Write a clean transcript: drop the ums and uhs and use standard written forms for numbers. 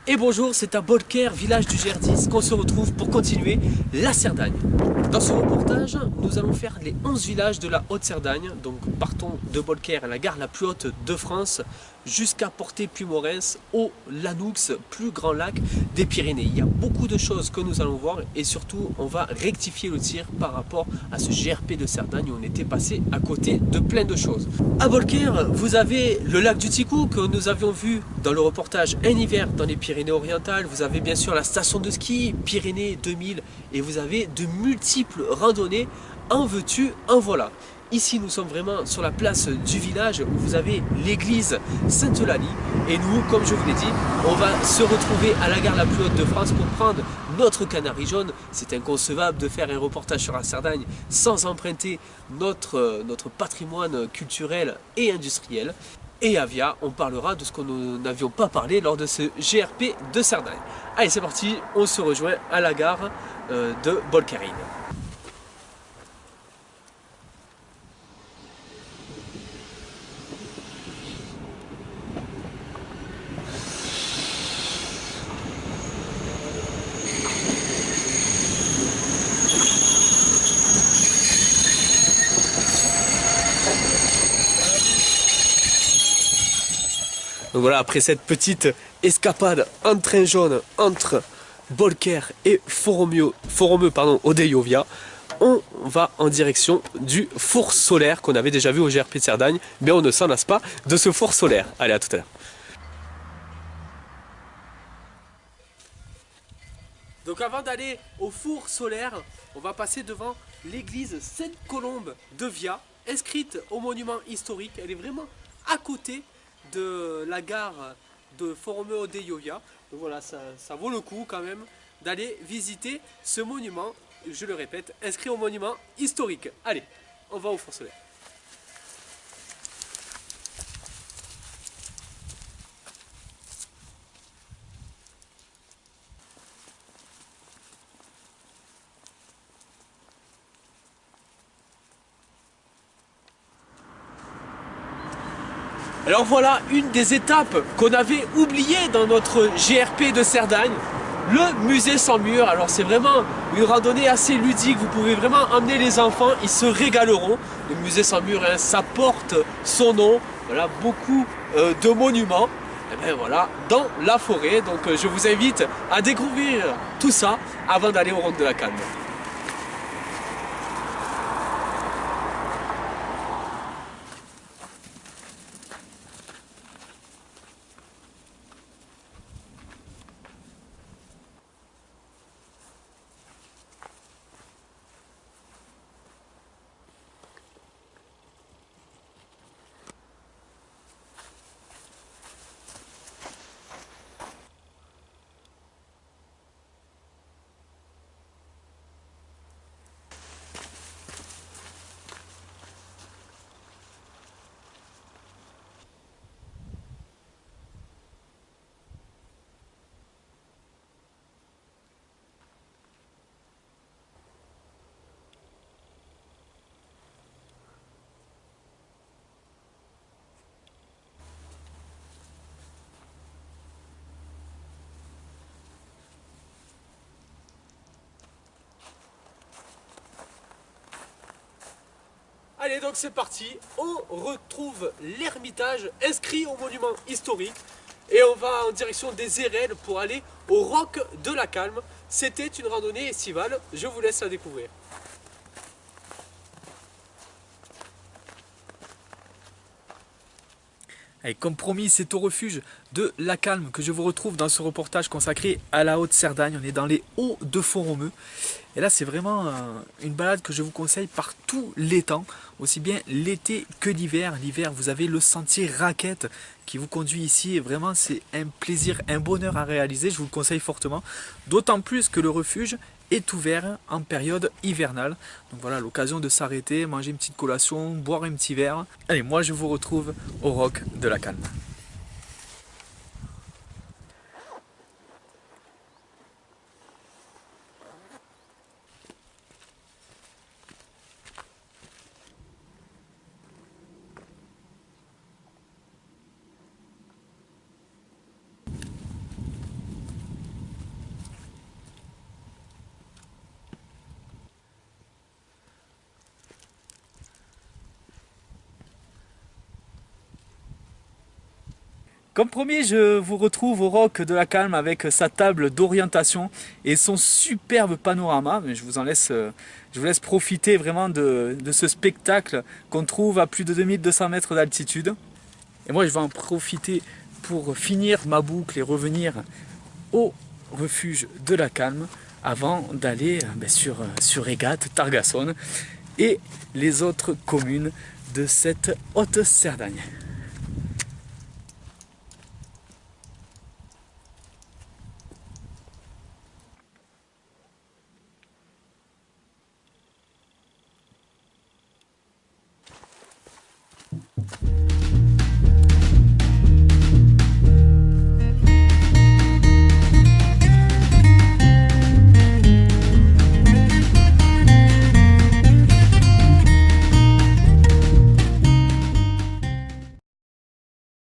Et bonjour, c'est à Bolker, village du Gerdis, qu'on se retrouve pour continuer la Cerdagne. Dans ce reportage, nous allons faire les 11 villages de la Haute-Cerdagne. Donc partons de Bolker, la gare la plus haute de France, jusqu'à Portet-Puymorens, au Lanoux, plus grand lac des Pyrénées. Il y a beaucoup de choses que nous allons voir et surtout, on va rectifier le tir par rapport à ce GRP de Cerdagne où on était passé à côté de plein de choses. À Bolker, vous avez le lac du Ticou que nous avions vu dans le reportage Un hiver dans les Pyrénées-Orientales. Vous avez bien sûr la station de ski Pyrénées 2000 et vous avez de multiples randonnées. En veux-tu, en voilà. Ici, nous sommes vraiment sur la place du village où vous avez l'église Sainte-Eulalie. Et nous, comme je vous l'ai dit, on va se retrouver à la gare la plus haute de France pour prendre notre canari jaune. C'est inconcevable de faire un reportage sur la Cerdagne sans emprunter notre patrimoine culturel et industriel. Et à Via, on parlera de ce qu'on n'avions pas parlé lors de ce GRP de Cerdagne. Allez, c'est parti, on se rejoint à la gare de Bolkerine. Donc voilà, après cette petite escapade en train jaune entre Bolker et Foromeux Odeyovia, on va en direction du four solaire qu'on avait déjà vu au GRP de Cerdagne, mais on ne s'en lasse pas de ce four solaire. Allez, à tout à l'heure. Donc avant d'aller au four solaire, on va passer devant l'église Sainte-Colombe de Via, inscrite au monument historique. Elle est vraiment à côté de la gare de Foromeux Odeyovia. Donc voilà, ça vaut le coup quand même d'aller visiter ce monument, je le répète, inscrit au monument historique. Allez, on va au four solaire. Alors voilà une des étapes qu'on avait oubliées dans notre GRP de Cerdagne, le musée sans mur. Alors c'est vraiment une randonnée assez ludique, vous pouvez vraiment emmener les enfants, ils se régaleront. Le musée sans mur, hein, ça porte son nom, voilà, beaucoup de monuments. Et bien voilà, dans la forêt, donc je vous invite à découvrir tout ça avant d'aller au Roc de la Calme. Allez, donc c'est parti, on retrouve l'ermitage inscrit au monument historique et on va en direction des Érelles pour aller au Roc de la Calme. C'était une randonnée estivale, je vous laisse la découvrir. Allez, comme promis, c'est au refuge de la Calme que je vous retrouve dans ce reportage consacré à la Haute-Cerdagne. On est dans les Hauts de Foromeux. Et là, c'est vraiment une balade que je vous conseille par tous les temps, aussi bien l'été que l'hiver. L'hiver, vous avez le sentier Raquette qui vous conduit ici. Et vraiment, c'est un plaisir, un bonheur à réaliser. Je vous le conseille fortement. D'autant plus que le refuge est ouvert en période hivernale. Donc voilà, l'occasion de s'arrêter, manger une petite collation, boire un petit verre. Allez, moi je vous retrouve au Roc de la Calme. Comme promis, je vous retrouve au Roc de la Calme avec sa table d'orientation et son superbe panorama. Mais je vous laisse profiter vraiment de ce spectacle qu'on trouve à plus de 2200 mètres d'altitude. Et moi, je vais en profiter pour finir ma boucle et revenir au refuge de la Calme avant d'aller sur Egat, Targassonne et les autres communes de cette Haute-Cerdagne.